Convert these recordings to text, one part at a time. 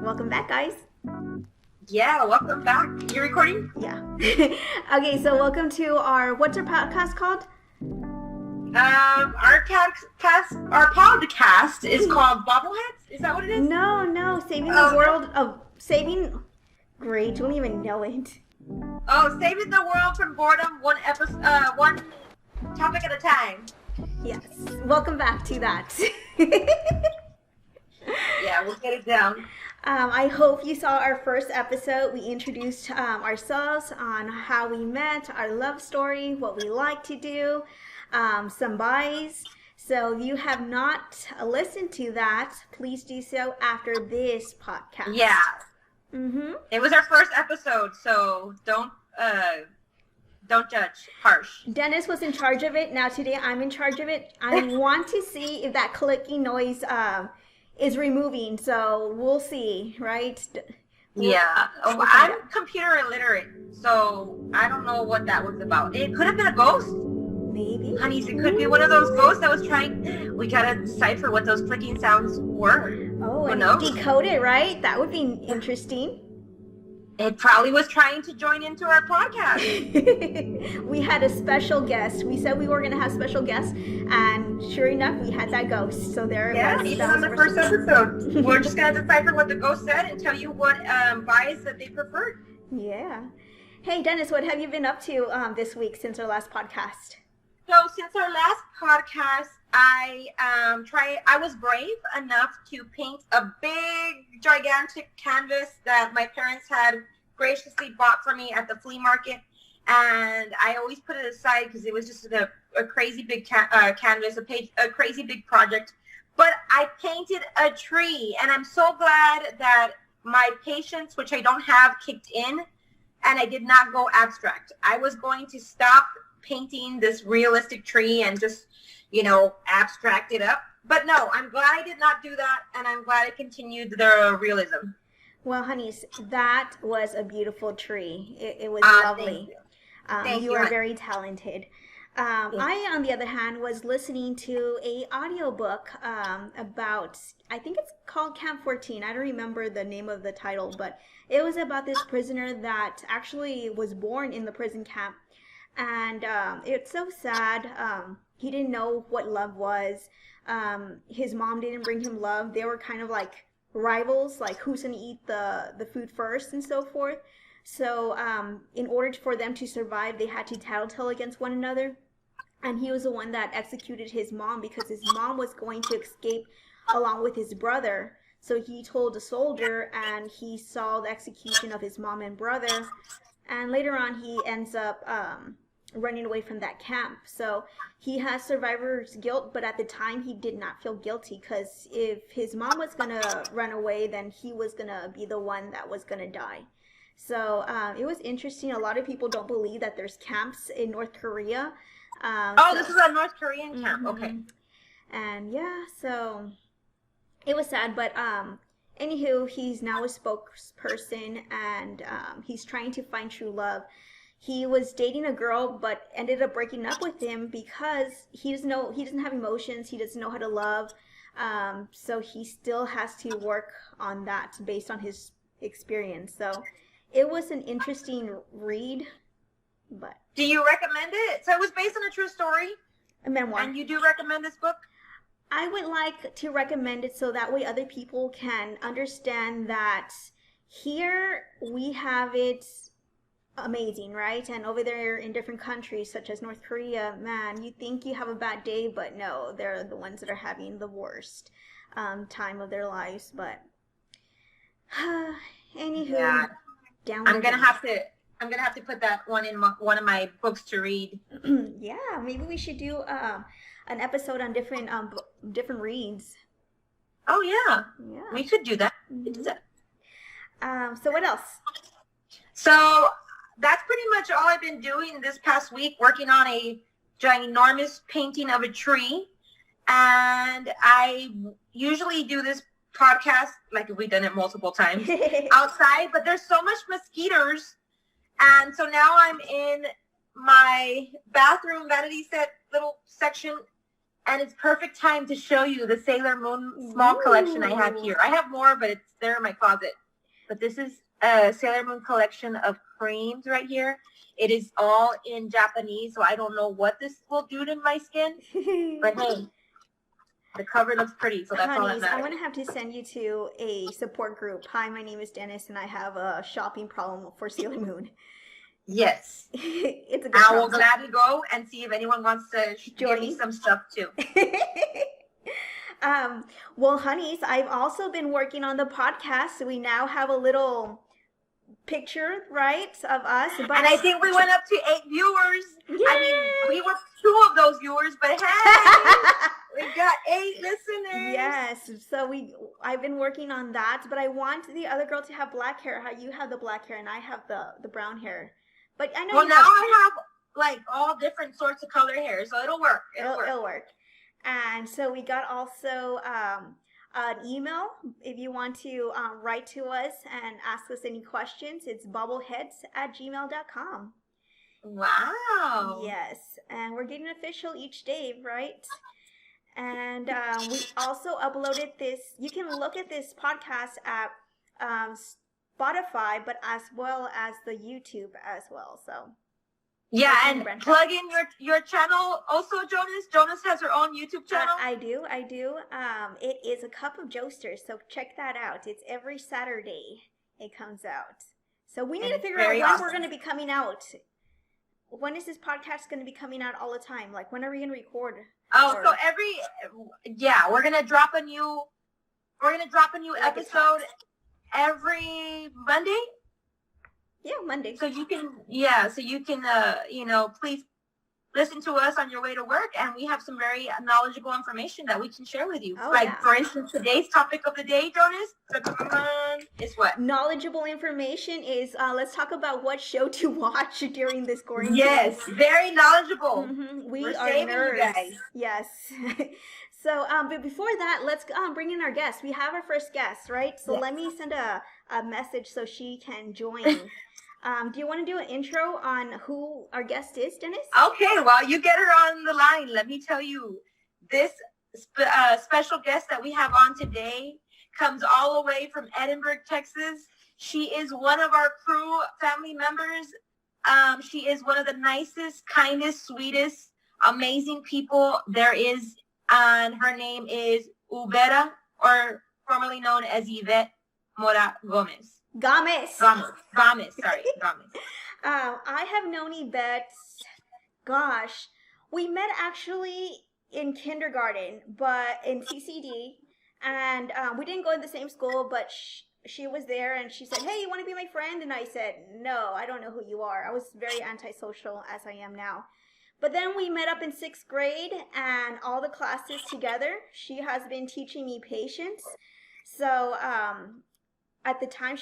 Welcome back, guys. Yeah, welcome back. You're recording? Yeah. Okay, so welcome to what's our podcast called? Our podcast is called Bobbleheads. Is that what it is? No, saving the world of saving. Great, you don't even know it. Oh, saving the world from boredom, one topic at a time. Yes. Welcome back to that. Yeah, we'll get it down. I hope you saw our first episode. We introduced ourselves on how we met, our love story, what we like to do, some bias. So if you have not listened to that, please do so after this podcast. Yeah. Mm-hmm. It was our first episode, so don't judge harsh. Dennis was in charge of it. Now today I'm in charge of it. I want to see if that clicking noise is removing. So we'll see, right? Yeah. I'm computer illiterate, so I don't know what that was about. It could have been a ghost. Maybe. Honeys, it could be one of those ghosts that was trying. We gotta decipher what those clicking sounds were. Oh, and decode it, right? That would be interesting. It probably was trying to join into our podcast. We had a special guest. We said we were going to have special guests, and sure enough, we had that ghost. So there it was. Even on the first episode. We're just going to decipher what the ghost said and tell you what bias that they preferred. Yeah. Hey, Dennis, what have you been up to this week since our last podcast? So since our last podcast, I was brave enough to paint a big, gigantic canvas that my parents had graciously bought for me at the flea market, and I always put it aside because it was just a crazy big canvas, a crazy big project. But I painted a tree, and I'm so glad that my patience, which I don't have, kicked in, and I did not go abstract. I was going to stop painting this realistic tree and just, abstract it up. But no, I'm glad I did not do that, and I'm glad I continued the realism. Well, honeys, that was a beautiful tree. It was lovely. Thank you. You are very talented. I, on the other hand, was listening to a audiobook about, I think it's called Camp 14. I don't remember the name of the title, but it was about this prisoner that actually was born in the prison camp. And it's so sad. He didn't know what love was. His mom didn't bring him love. They were kind of like rivals, like who's going to eat the food first and so forth. So in order for them to survive, they had to tattletale against one another. And he was the one that executed his mom because his mom was going to escape along with his brother. So he told a soldier, and he saw the execution of his mom and brother. And later on, he ends up running away from that camp. So he has survivor's guilt, but at the time he did not feel guilty, because if his mom was going to run away, then he was going to be the one that was going to die. So it was interesting. A lot of people don't believe that there's camps in North Korea. This is a North Korean camp. Mm-hmm. Okay. And yeah, so it was sad, but anywho, he's now a spokesperson, and he's trying to find true love. He was dating a girl, but ended up breaking up with him because he doesn't have emotions. He doesn't know how to love. So he still has to work on that based on his experience. So it was an interesting read. But do you recommend it? So it was based on a true story? A memoir. And you do recommend this book? I would like to recommend it so that way other people can understand that here we have it amazing, right? And over there in different countries such as North Korea, man, you think you have a bad day, but no, they're the ones that are having the worst time of their lives. But anywho, yeah. I'm gonna have to put that one in one of my books to read. Yeah, maybe we should do an episode on different reads. Oh yeah, we could do that. Mm-hmm. So what else? So that's pretty much all I've been doing this past week, working on a ginormous painting of a tree. And I usually do this podcast, like we've done it multiple times, outside, but there's so much mosquitoes. And so now I'm in my bathroom vanity set little section, And it's perfect time to show you the Sailor Moon small collection I have here. I have more, but it's there in my closet. But this is a Sailor Moon collection of creams right here. It is all in Japanese, so I don't know what this will do to my skin. But hey, the cover looks pretty, so that's all that matters. I'm going to have to send you to a support group. Hi, my name is Dennis, and I have a shopping problem for Sailor Moon. Yes. It's a good I will gladly go and see if anyone wants to give me some stuff too. Well, honeys, I've also been working on the podcast. So we now have a little picture, right, of us. But and I think we went up to 8 viewers. Yay! I mean, we were 2 of those viewers, but hey, we got 8 listeners. Yes. So I've been working on that, but I want the other girl to have black hair. How you have the black hair and I have the brown hair. But I know. Well, now I have like all different sorts of color hair, so it'll work. It'll work. And so we got also an email if you want to write to us and ask us any questions. It's bobbleheads@gmail.com. Wow. Yes, and we're getting official each day, right? And we also uploaded this. You can look at this podcast at Spotify, but as well as the YouTube as well. So yeah, and plug in your channel also, Jonas. Jonas has her own YouTube channel. I do. It is A Cup of Joesters, so check that out. It's every Saturday it comes out. So we need to figure out when we're going to be coming out. When is this podcast going to be coming out all the time? Like, when are we going to record? Oh, so we're going to drop a new episode every Monday. Yeah, Monday. So you can, please listen to us on your way to work, and we have some very knowledgeable information that we can share with you. For instance, today's topic of the day, Jonas, is what? Knowledgeable information is, let's talk about what show to watch during this quarantine. Yes, very knowledgeable. Mm-hmm. We're are nerds. You guys. Yes. So, but before that, let's bring in our guest. We have our first guest, right? So let me send a message so she can join. Do you want to do an intro on who our guest is, Dennis? Okay, well, you get her on the line. Let me tell you, this special guest that we have on today comes all the way from Edinburgh, Texas. She is one of our crew family members. She is one of the nicest, kindest, sweetest, amazing people there is. And her name is Yvette, or formerly known as Yvette Gamez. Gamez. I have known Yvette, gosh, we met actually in kindergarten, but in CCD, and we didn't go to the same school, but she was there, and she said, hey, you want to be my friend? And I said, no, I don't know who you are. I was very antisocial, as I am now. But then we met up in 6th grade and all the classes together. She has been teaching me patience. So at the time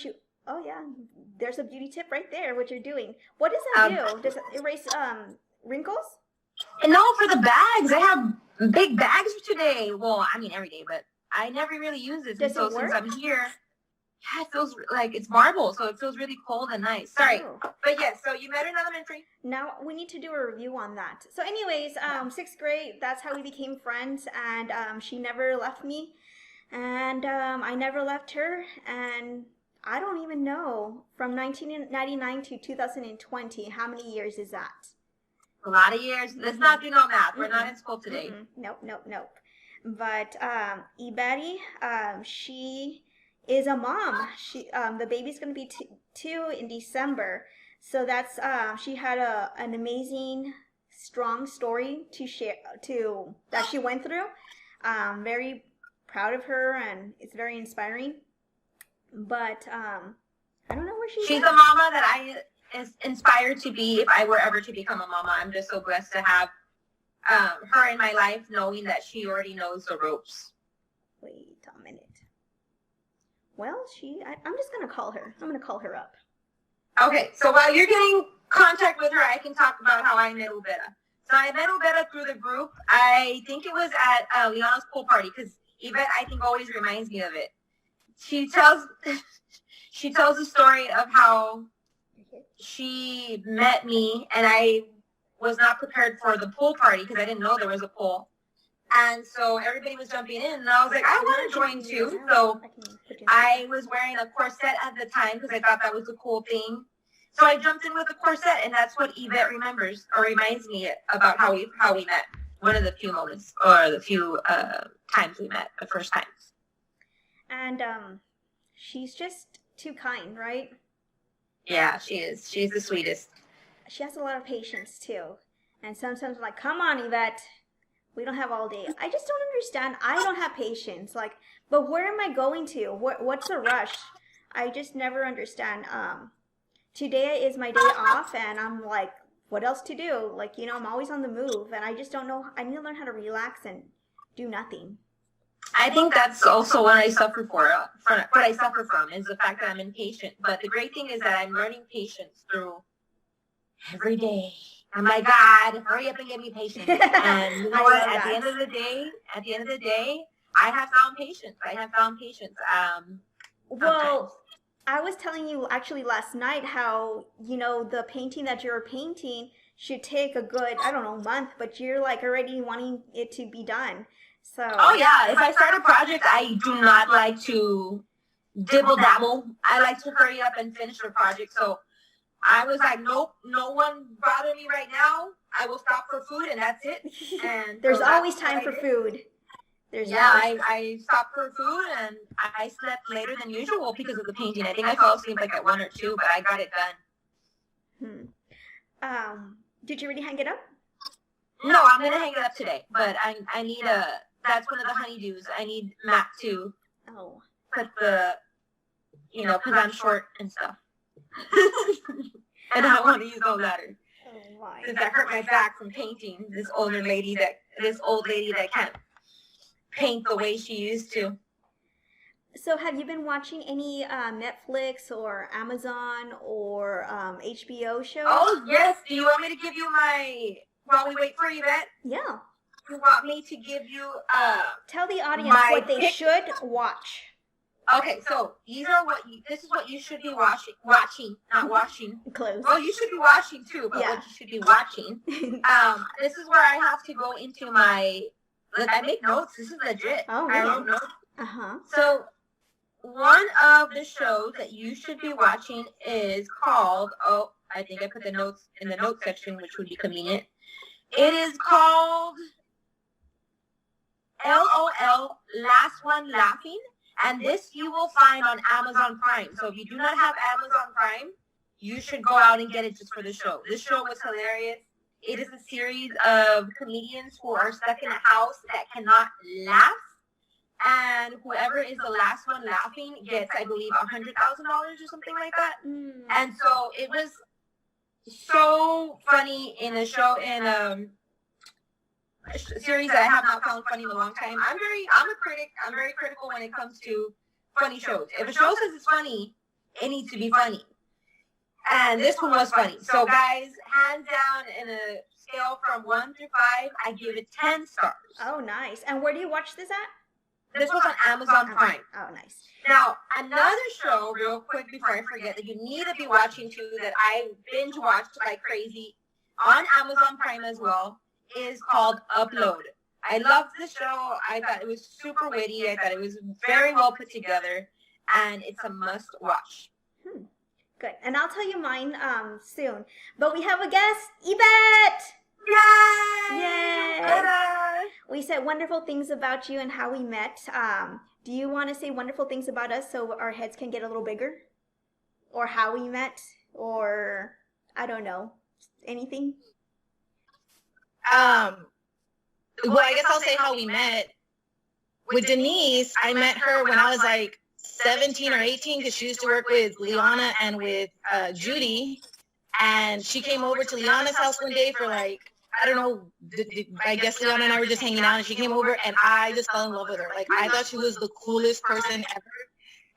there's a beauty tip right there, what you're doing. What does that do? Does it erase wrinkles? No, for the bags. I have big bags today. Well, I mean every day, but I never really use it. Does it work? Since I'm here, yeah, it feels like it's marble, so it feels really cold and nice. Sorry. Oh. But yes, so you met in elementary. Now we need to do a review on that. So anyways, 6th grade, that's how we became friends, and she never left me, and I never left her, and I don't even know, from 1999 to 2020, how many years is that? A lot of years. Let's not do no math. We're not in school today. Nope. But Yvette, she is a mom. She the baby's going to be 2 in December. So that's she had an amazing, strong story to share that she went through. Very proud of her, and it's very inspiring. But I don't know where she's a mama that I is inspired to be if I were ever to become a mama. I'm just so blessed to have her in my life, knowing that she already knows the ropes. Wait a minute. Well, I'm just going to call her. I'm going to call her up. Okay, so while you're getting contact with her, I can talk about how I met Yvette. So I met Yvette through the group. I think it was at Liana's pool party, because Yvette, I think, always reminds me of it. She tells the story of how she met me, and I was not prepared for the pool party because I didn't know there was a pool. And so everybody was jumping in, and I was like, I want to join too. So I was wearing a corset at the time because I thought that was a cool thing. So I jumped in with a corset, and that's what Yvette remembers or reminds me about how we met. One of the few moments or the few times we met, the first times. And she's just too kind, right? Yeah, she is. She's the sweetest. She has a lot of patience too. And sometimes I'm like, come on, Yvette. We don't have all day. I just don't understand. I don't have patience. Like, but where am I going to? What's the rush? I just never understand. Today is my day off, and I'm like, what else to do? Like, you know, I'm always on the move, and I just don't know. I need to learn how to relax and do nothing. I think that's also what I suffer what I suffer from is the fact that I'm impatient. But the great thing is that I'm learning patience through every day. I'm like, God, hurry up and give me patience. And you know what? At the end of the day, I have found patience. Well, I was telling you actually last night how, you know, the painting that you're painting should take a good, I don't know, month, but you're like already wanting it to be done. So. Oh yeah, if I start a project, I do not like to dibble dabble. I like to hurry up and finish the project. So I was like, nope, no one bother me right now. I will stop for food, and that's it. And there's always time for food. I stopped for food, and I slept later than usual because of the painting. I think I fell asleep like at 1 or 2, but I got it done. Did you already hang it up? No, I'm gonna hang it up today, but I need that's one of the honeydews. I need Matt to put the, you know, because I'm short and stuff. And I don't want to use no ladder. Oh my. Since I hurt my back from painting this old lady that can't paint the way she used to. So have you been watching any Netflix or Amazon or HBO shows? Oh, yes. Do you want me to give you while we wait for Yvette? Yeah. You want me to give you tell the audience what they should watch. Okay, so this is what you should be watching, not washing. Close. Well, you should be watching too, but what you should be watching. This is where I have to go into I make notes. This is legit. Oh, really? I wrote notes. Uh-huh. So one of the shows that you should be watching is called, I think I put the notes in the notes section, which would be convenient. It is called LOL, Last One Laughing. And this you will find on Amazon Prime. So if you do not have Amazon Prime, you should go out and get it just for the show. This show was hilarious. It is a series of comedians who are stuck in a house that cannot laugh. And whoever is the last one laughing gets, I believe, $100,000 or something like that. And so it was so funny in a show, in a series that I have not found funny in a long time. I'm a critic. I'm very critical when it comes to funny shows. If a show says it's funny, it needs to be funny. And this one was funny. So guys, hands down, in a scale from 1 through 5, I give it 10 stars. Oh, nice. And where do you watch this at? This was on Amazon Prime. Oh, nice. Now, another show, real quick before I forget, that you need to be watching too, that I binge watched like crazy on Amazon Prime as well, is called Upload. I loved the show. I thought it was super witty. I thought it was very well put together, and it's a must watch. Good. And I'll tell you mine soon. But we have a guest, Yvette! Yay! Yay! Ta-da! We said wonderful things about you and how we met. Do you want to say wonderful things about us so our heads can get a little bigger? Or how we met? Or, I don't know, anything? Well, I guess I'll say how we met. With Denise, I met her when I was like 17 or 18 because she used to work with Liana and with Judy. And she came over to Liana's house one day for like, I don't know, I guess Liana and I were just hanging out, and she came over and I just fell in love with her. Like, I thought she was the coolest person ever.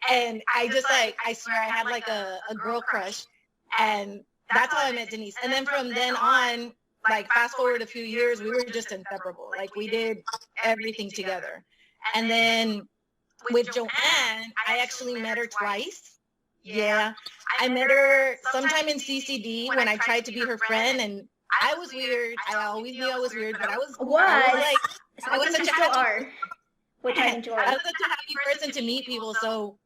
And I just like, I swear I had like a girl crush. And that's how I met Denise. And then from then on, like fast forward a few years, we were just inseparable. Like we did everything together. And then with Joanne, I actually met her twice. Yeah. I met her sometime in CCD when I tried to be her friend, and I was weird. I always knew I was weird, but I was like, I was I think such you a still happy, are, which I enjoy. I was such a happy person to meet people. So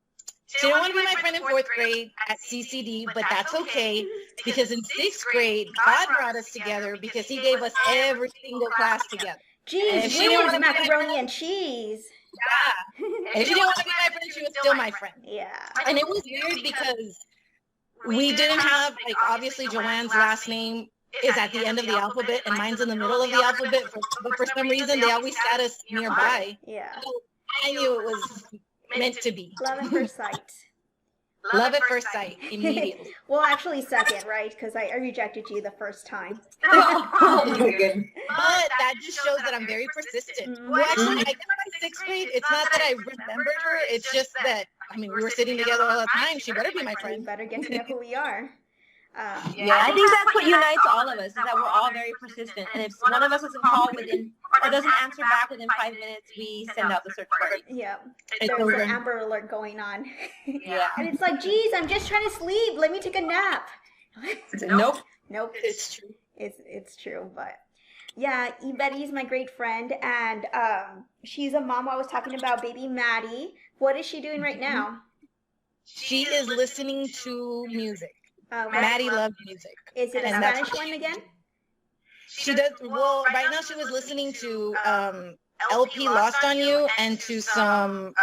she didn't want to be my friend in 4th grade at CCD, but that's okay because in 6th grade, God brought us together because He gave us every single class together. Jeez, if she didn't want to be my macaroni friend, and cheese. yeah. If she didn't want to be my friend, she was still my friend. Yeah. And it was weird because we didn't have, like, obviously Joanne's last name is at the end of the alphabet and mine's in the middle of the alphabet, but for some reason they always sat us nearby. Yeah. So I knew it was meant to be. Love at first sight. Love at first sight, immediately. Well, actually second, right? Because I rejected you the first time. Oh my goodness. But that just shows that I'm very persistent. Well, actually, I guess by 6th grade, it's not that I remembered her. It's just that, I mean, we were sitting together all the time. She better be my You friend. better get to know who we are. Yeah, I think that's what unites all of us, is that we're all very persistent. And if one of us doesn't call within, or doesn't answer back within 5 minutes, we send out the search party. Yeah. It's There's over. an Amber Alert going on. Yeah. And it's like, geez, I'm just trying to sleep. Let me take a nap. Nope. Nope. It's true. It's true, but yeah, Yvette is my great friend, and she's a mom. I was talking about baby Maddie. What is she doing right now? She is listening to music. What- Maddie loves music. Is it a And that's- Spanish one again? She does, well, right now she was listening to LP Lost on You and to some,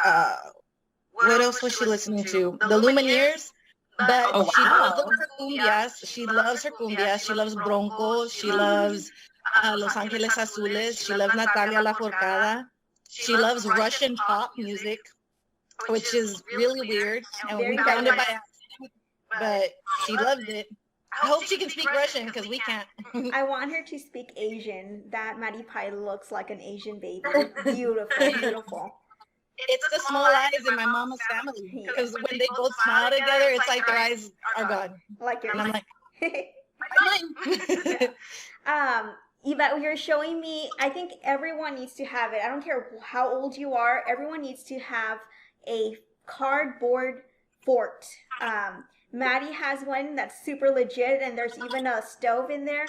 what else was she listening to? The Lumineers. But Oh, she wow. loves her cumbias. She loves her cumbias. She loves Bronco. She loves Los Angeles Azules. She loves Natalia Lafourcade. She loves Russian pop music, which is really weird. And we found it by accident, but she loved it. I hope she can speak Russian because we can't. I want her to speak Asian. That Maddie Pie looks like an Asian baby. Beautiful, beautiful. It's the small eyes in my mama's family because when they both smile together, it's like their eyes are gone. Like yours. And I'm like, Yvette, you're showing me, I think everyone needs to have it. I don't care how old you are. Everyone needs to have a cardboard fort. Maddie has one that's super legit, and there's even a stove in there.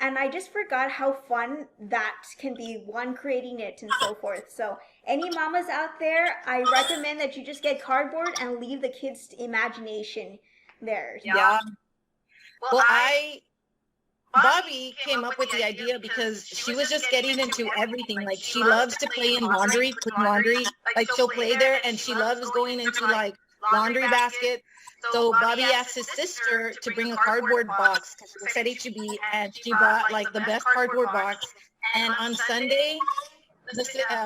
And I just forgot how fun that can be, one, creating it and so forth. So any mamas out there, I recommend that you just get cardboard and leave the kids' imagination there. yeah. Well, Bobby came up with the idea because she was just getting into everything. Like, she loves to play in laundry, put laundry. Like, she'll play there, and she loves going into, like, laundry basket. So Bobby asked his sister to bring a cardboard box because she was at HEB, and she bought, like, the best cardboard box. And on Sunday,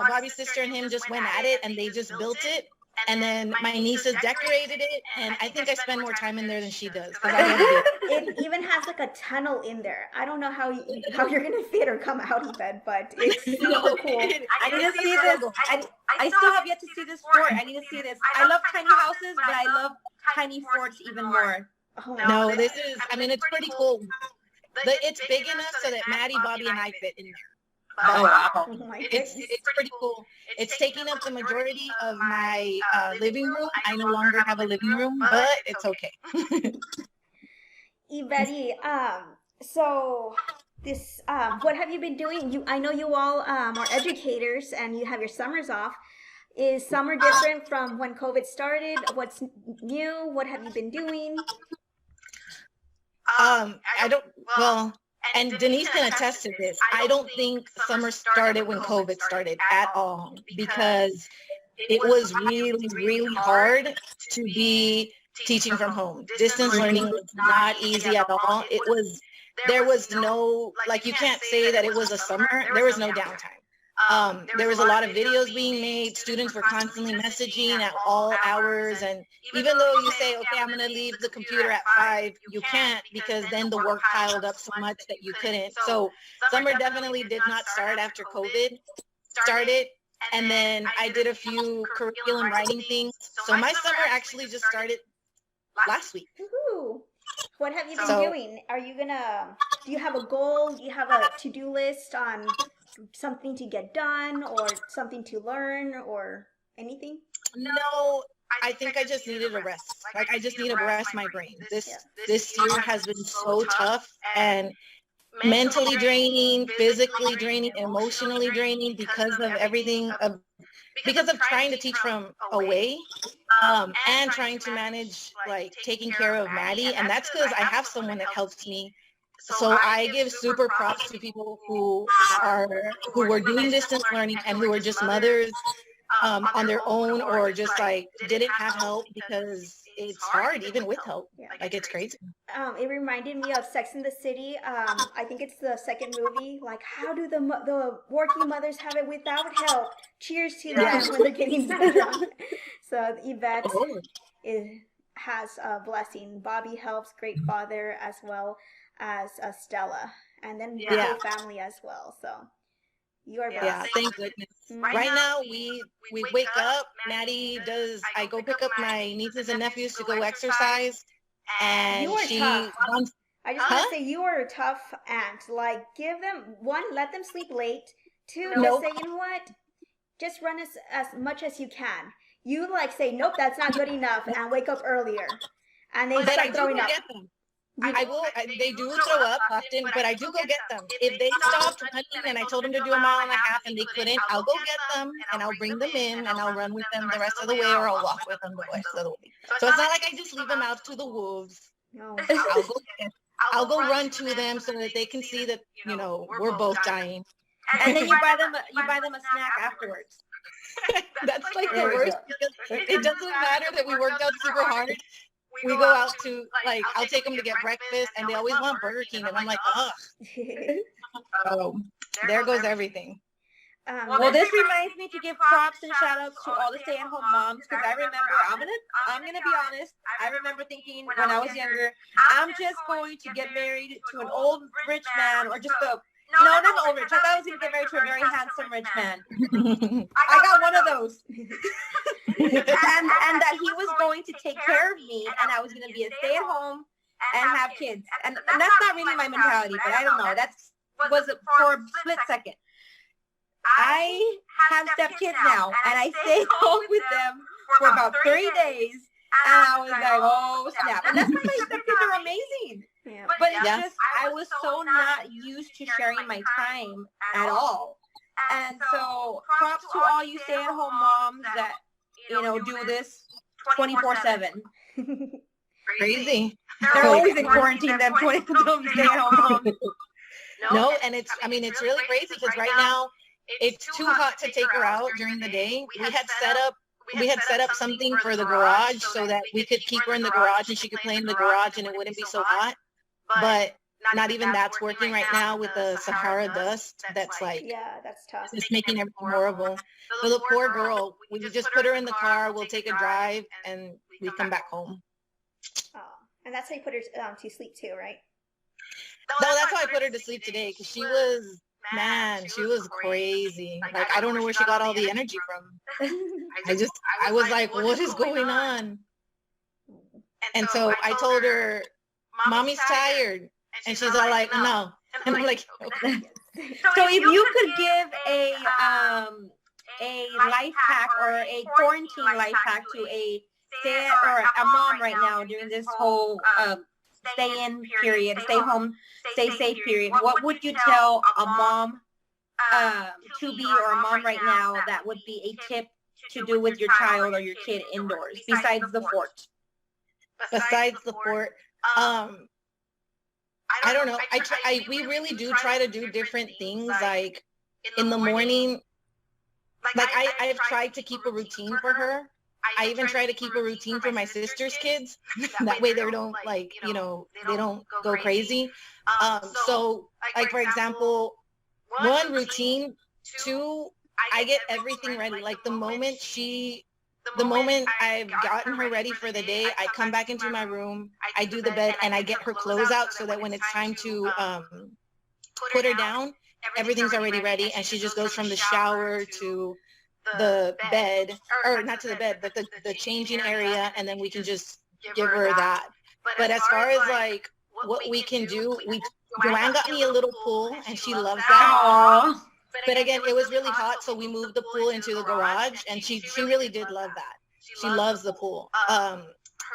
Bobby's sister and him just went at it, and they just built it. And then my nieces decorated it, and I think I spend more time in there than she does. It even has like a tunnel in there. I don't know how you're gonna fit or come out, Yvette, but it's super cool. I need to see this. I still have yet to see this fort. I need to see this. I love tiny houses, but I love tiny forts even more. Oh, No, this is, I mean, it's pretty cool. It's big enough so that Maddie, Bobby, and I fit in there. Oh, wow. oh my It's goodness. pretty cool. It's taking up the majority of my living room. I no longer have a living room, but it's okay. Yvette, so this, what have you been doing? I know you all are educators and you have your summers off. Is summer different from when COVID started? What's new? What have you been doing? I don't, well, and Denise can attest to this. I don't think summer started when COVID started at all, because it was really, really hard to be teaching from home. Distance learning was not easy at all. There was no, like, you can't say that it was a summer. There was no downtime. There was a lot of videos being made. Students were constantly messaging at all hours. And even though you say, okay, I'm going to leave the computer at 5, you can't, because then the work piled up so much that you couldn't. So summer definitely did not start after COVID started. And then I did a few curriculum writing things. So my summer actually just started last week. Woohoo! What have you been doing? Are you do you have a goal? Do you have a to-do list on something to get done or something to learn or anything? No, I think I just needed a rest. Like, I just need to rest my brain. This year has been so tough, and mentally draining, physically draining, emotionally draining because of everything because of trying to teach from away, and trying to manage like taking care of Maddie. And that's because I have someone that helps me. So I give super props to people who were doing distance learning and who are just mothers on their own, or just like didn't have help, because it's hard even with help. Yeah. Like it's crazy. It reminded me of Sex in the City. I think it's the second movie. Like, how do the working mothers have it without help? Cheers to them when they're getting drunk. So Yvette has a blessing. Bobby helps, great father, as well as Stella, and then the whole family as well. So you are blessed. Yeah, thank goodness. Right now, we wake up. Maddie does. I go pick up my nieces and nephews to go exercise, and You are tough. runs. I just want to say you are a tough aunt. Like, give them one, let them sleep late. Two, just say, you know what? Just run as much as you can. You like say, nope, that's not good enough, and wake up earlier, and they start throwing up. Get them. I will. They do throw up often, but I do go get them. If they stopped running and I told them to do 1.5 miles and they couldn't, I'll go get them and I'll bring them in and I'll run with them the rest of the way, or I'll walk with them the rest of the way. So it's not like I just leave them out to the wolves. No. I'll go run to them so that they can see that, you know, we're both dying. And then you buy them a snack afterwards. That's like the worst. It doesn't matter that we worked out super hard. We go out to, like, I'll take them to get breakfast, and they always want Burger King, and I'm like, ugh. So there goes everything. Well, this reminds me to give props and shout outs to all the stay-at-home moms, because I remember, I'm gonna be honest, I remember thinking when I was younger, I'm just going to get married to an old rich man, or just not an old rich. I thought I was gonna get married to a very handsome rich man. I got one of those. and that he was going to take care of me, and I was going to be a stay-at-home and have kids. And that's not really my mentality, but I don't know. That was for a split second. I have stepkids now, and I stay home with them for about 30 days, and I was like, oh, snap. And that's because my stepkids are amazing. Yeah. But it's just, I was so not used to sharing my time at all. And so props to all you stay-at-home moms that, you know, do this 24/7. Crazy. They're always in quarantine, them stay-at-home moms. No, and it's really crazy, because right now it's too hot to take her out during the day. We had set up something for the garage so that we could keep her in the garage and she could play in the garage and it wouldn't be so hot. But not even that's working right now with the Sahara dust. That's like, that's tough. It's making everything horrible. So the poor girl, we just put her in the car, we'll take a drive, and we come back home. Oh, and that's how you put her to sleep too, right? No, that's how I put her to sleep today, because she was crazy. Like, I don't know where she got all the energy from. I was like, what is going on? And so I told her, Mommy's tired. And she's all like, no. And I'm like, okay. So if you could give a life hack or a quarantine life hack to a mom right now during this whole stay-in period, stay home, stay safe period, what would you tell a mom to be, or a mom right now that would be a tip to do with your child or your kid indoors besides the fort? Besides the fort, I don't know. We really do try to do different things. Like in the morning, like I've tried to keep a routine for her. I even try to keep a routine for my sister's kids. That way they don't they don't go crazy. So like, for example, one, routine. Two, I get everything ready. Like the moment I've gotten her ready for the day, I come back into my room, I do the bed, and I get her clothes out so that when it's time to put her down, everything's already ready, and she just goes from the shower to the bed, or not to the bed, but the changing area, and then we can just give her that. But as far as like what we can do, Joanne got me a little pool, and she loves that. Aww. But again, it was really hot, so we moved the pool into the garage, and she really did love that. She loves the pool.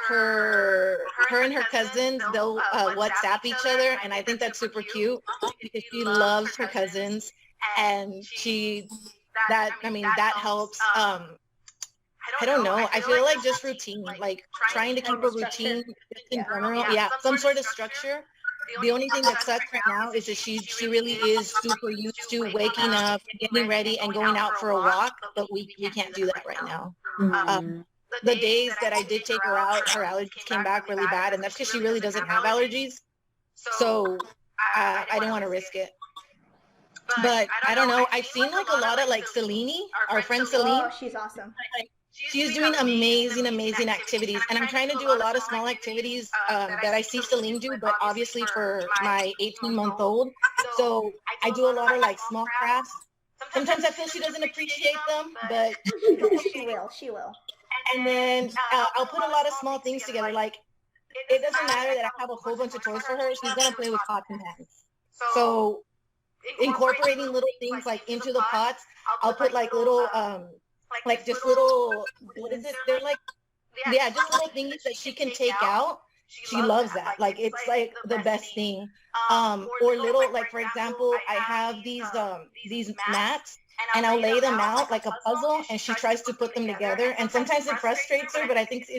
her and her cousins, they'll WhatsApp each other, and I think that's super cute because she loves her cousins, and that helps. I don't know. I feel like just routine, like trying to keep a routine in general. Yeah, some sort of structure. The only thing that sucks right now is that she really is super used to waking up, getting ready, and going out for a walk, but we can't do that right now. The days that I did take her out, her allergies came back really bad, and that's because she really doesn't have allergies. So I didn't want to risk it. But I don't know. I've seen like a lot of like Selene, our friend Selene. Oh, she's awesome. She's doing amazing activities, and I'm trying to do a lot of small activities that I see Celine do, but obviously for my 18-month-old. So I do a lot of like small crafts. Sometimes I feel she doesn't appreciate them, but she will. And then I'll put a lot of small things together. Like it doesn't matter that I have a whole bunch of toys for her. She's gonna play with pots and pans. So incorporating little things like into the pots, I'll put like little like just little, what is it? They're like, yeah, just little things that she can take out. She loves that. Like, it's like the best thing. Or little, like, for example, I have these mats, and I'll lay them out like a puzzle, and she tries to put them together. And sometimes it frustrates her, but I think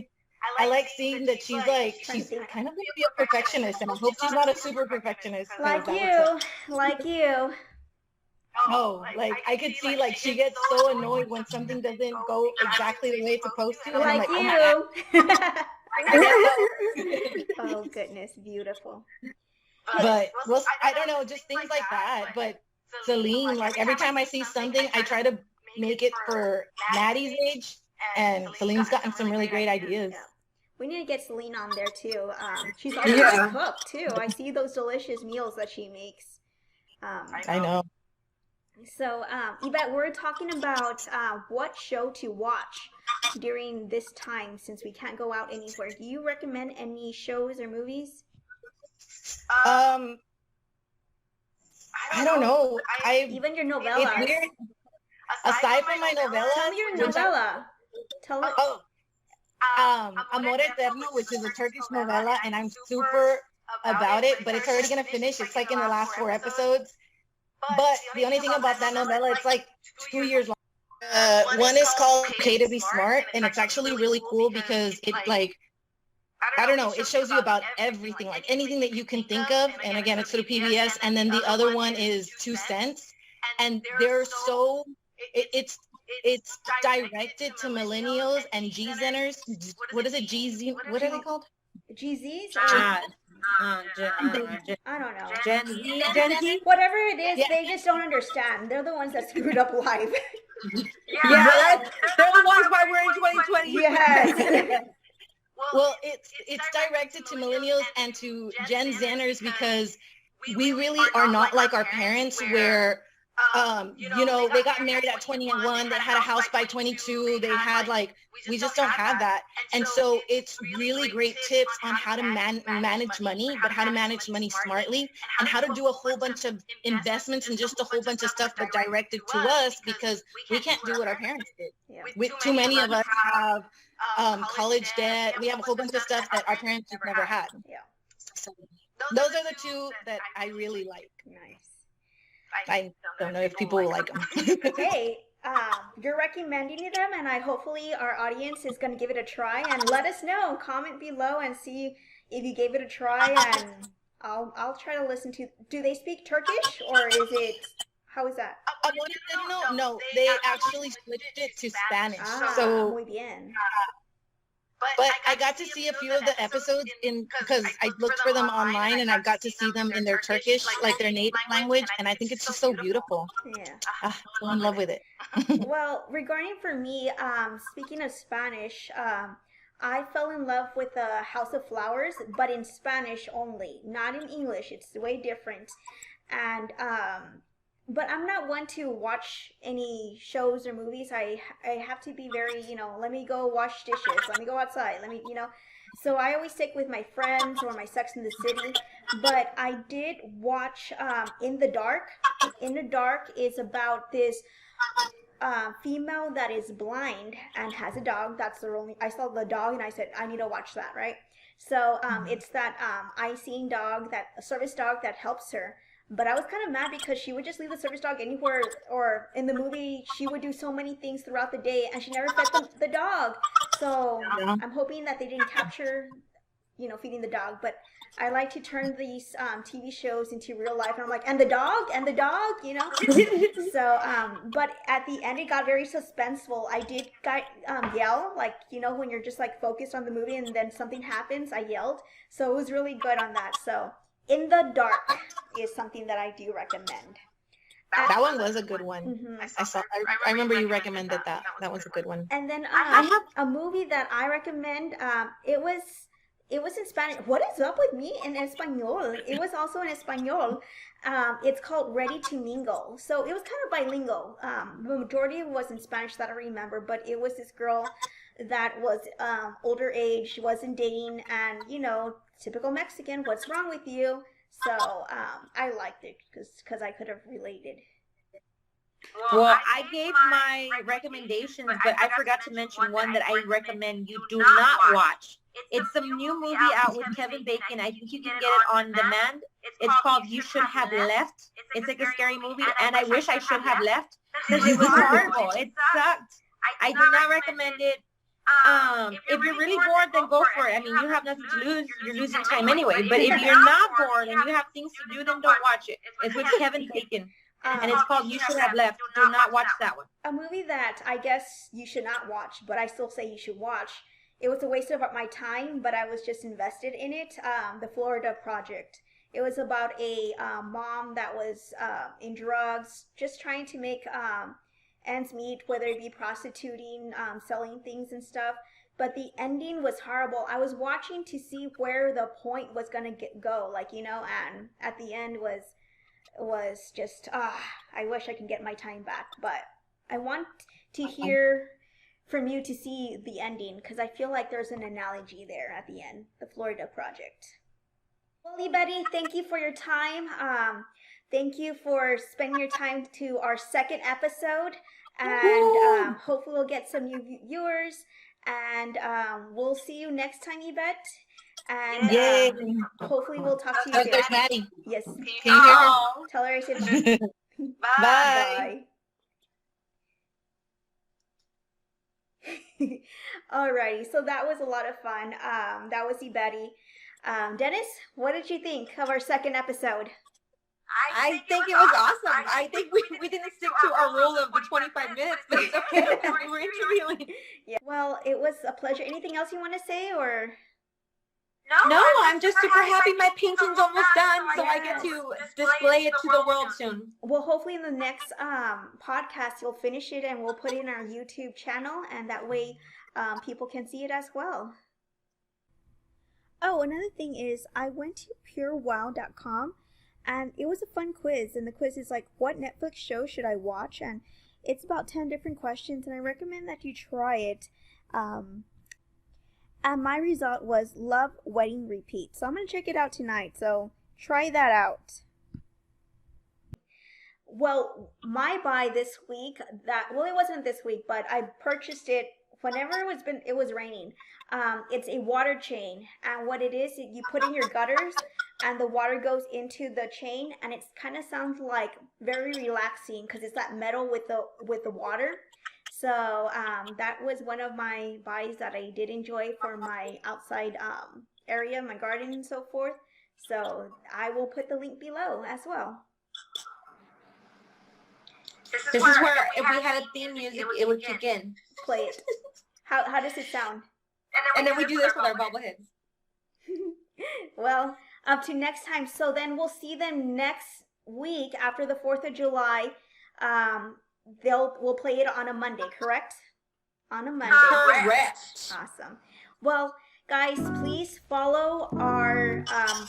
I like seeing that she's kind of going to be a perfectionist, and I hope she's not a super perfectionist. Like you. Oh, like I could see like she gets so annoyed when something doesn't go exactly the way it's supposed to. Like and you. Oh goodness, beautiful. But well, I don't know, just things like that. But Celine, like every time I see something, I try to make it for Maddie's age, and Celine's gotten some really great ideas. We need to get Celine on there too. She's also a cook too. I see those delicious meals that she makes. I know. So, Yvette, we're talking about what show to watch during this time since we can't go out anywhere. Do you recommend any shows or movies? I don't know. Even your novella. It's weird. Aside from my novella, tell me your novella. Tell me. Amor Eterno, which is a Turkish novella, and I'm super about it, but it's already gonna finish. It's like in the last 4 episodes. But the only thing about that novella, it's like 2 years long. One is called Okay to Be Smart, and it's actually really cool because it like, I don't know, it shows you about everything, like anything that you can think of. And again, it's through PBS. And then the other one is 2 Cents. And they're so, it's directed to millennials and G-Zeners. What is it? G-Z? What are they called? GZs? I I don't know. Gen Z? Whatever it is, they just don't understand. They're the ones that screwed up life. Yeah, they're the ones why we're in 2020. Yes. Well, it's directed to millennials and to Gen Zers because we really are not like our parents where, they got married at 21, they had a house by 22, they had we just don't have that. And so it's really great tips on how to manage money, but how to manage money smartly and how to do a whole bunch of investments and just a whole bunch of stuff, but directed to us because we can't do what our parents did. Yeah. Too many of us have college debt. We have a whole bunch of stuff that our parents just never had. Yeah. So those are the 2 that I really like. Nice. I don't know if people will like them. Hey, you're recommending them, and hopefully our audience is going to give it a try. And let us know. Comment below and see if you gave it a try, and I'll try to listen to. Do they speak Turkish, or is it? How is that? No, they actually switched it to Spanish. So muy bien. But I got to see a few of the episodes because I looked for them online, and I got to see them in their Turkish, like their native language, and I think it's just so beautiful. Yeah. I'm in love with it. Well, regarding for me, speaking of Spanish, I fell in love with House of Flowers, but in Spanish only, not in English. It's way different. And but I'm not one to watch any shows or movies. I have to be very, let me go wash dishes. Let me go outside. So I always stick with my friends or my Sex in the City. But I did watch In the Dark. In the Dark is about this female that is blind and has a dog. That's the only. I saw the dog and I said I need to watch that, right? So it's that eye-seeing dog, that a service dog that helps her. But I was kind of mad because she would just leave the service dog anywhere, or in the movie she would do so many things throughout the day and she never fed the dog. So I'm hoping that they didn't capture, feeding the dog. But I like to turn these TV shows into real life, and I'm like, and the dog, So, but at the end it got very suspenseful. I did yell, like, when you're just like focused on the movie and then something happens, I yelled. So it was really good on that. So In the Dark is something that I do recommend. That one was a good one. Mm-hmm. I remember you recommended that. That was a good one. And then I have a movie that I recommend. It was in Spanish. What is up with me in Espanol? It was also in Espanol. It's called Ready to Mingle. So it was kind of bilingual. The majority was in Spanish that I remember, but it was this girl that was older age. She wasn't dating, and typical Mexican. What's wrong with you? So I liked it because I could have related. Well, I gave my recommendations, but I forgot to mention one that I recommend you do not watch. It's some new movie out with Kevin Bacon. I think you can get it on demand. It's called You Should Have Left. It's like a scary movie, and I wish I should have left because it was horrible. It sucked. I do not recommend it. If you're really bored, then go for it. I mean, you have nothing to lose. You're losing time anyway. But if you're not bored and you have things to do, then don't watch it. It's with Kevin Bacon, and it's called You Should Have Left. Do not watch that one. A movie that I guess you should not watch, but I still say you should watch. It was a waste of my time, but I was just invested in it. The Florida Project. It was about a mom that was in drugs, just trying to make ends meet, whether it be prostituting, selling things and stuff. But the ending was horrible. I was watching to see where the point was gonna go, and at the end was just I wish I could get my time back. But I want to hear from you to see the ending, because I feel like there's an analogy there at the end. The Florida Project. Well, Yvette, thank you for your time. Thank you for spending your time to our second episode, and hopefully we'll get some new viewers, and we'll see you next time, Yvette, and hopefully we'll talk to you soon. There's Maddie. Yes. Can you hear her? Tell her I said bye. Bye. Alrighty, so that was a lot of fun. That was Yvette. Dennis, what did you think of our second episode? I think it was awesome. I think we didn't stick to our rule of the 25 minutes, but it's okay. We're interviewing. Yeah. Well, it was a pleasure. Anything else you want to say, or? No, I'm just super happy my painting's almost done, so I get to display it to the world soon. Well, hopefully in the next podcast you'll finish it and we'll put it in our YouTube channel, and that way people can see it as well. Oh, another thing is I went to purewow.com, and it was a fun quiz, and the quiz is like, what Netflix show should I watch? And it's about 10 different questions, and I recommend that you try it. And my result was Love Wedding Repeat. So I'm going to check it out tonight. So try that out. Well, my buy this week, it wasn't this week, but I purchased it whenever it was raining. It's a water chain. And what it is, you put in your gutters and the water goes into the chain, and it kind of sounds like very relaxing because it's that metal with the water. So that was one of my buys that I did enjoy for my outside area, my garden and so forth. So I will put the link below as well. This is where if we had a theme music, it would kick in. Play it. How does it sound? And then we do this with our bobbleheads. Well, up to next time. So then we'll see them next week after the 4th of July. We'll play it on a Monday, correct? On a Monday. Correct. Awesome. Well, guys, please follow our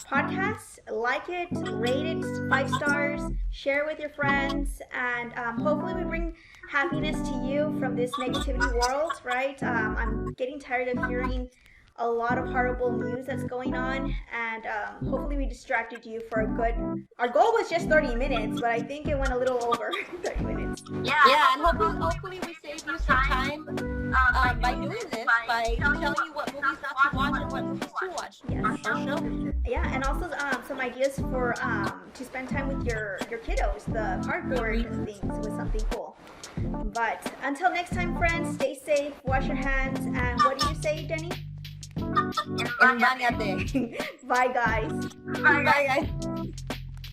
podcast, like it, rate it 5 stars, share with your friends, and hopefully we bring happiness to you from this negativity world, right? I'm getting tired of hearing a lot of horrible news that's going on, and hopefully we distracted you for a good. Our goal was just 30 minutes, but I think it went a little over 30 minutes. Yeah, and hopefully we saved you some time by doing this, by telling you what movies not to watch and what movies to watch. Yes. Our show. Yeah, and also some ideas for to spend time with your kiddos. The cardboard things was something cool. But until next time, friends, stay safe, wash your hands, and what do you say, Denny? And bañate. Bye, guys. Bye, Bye, guys.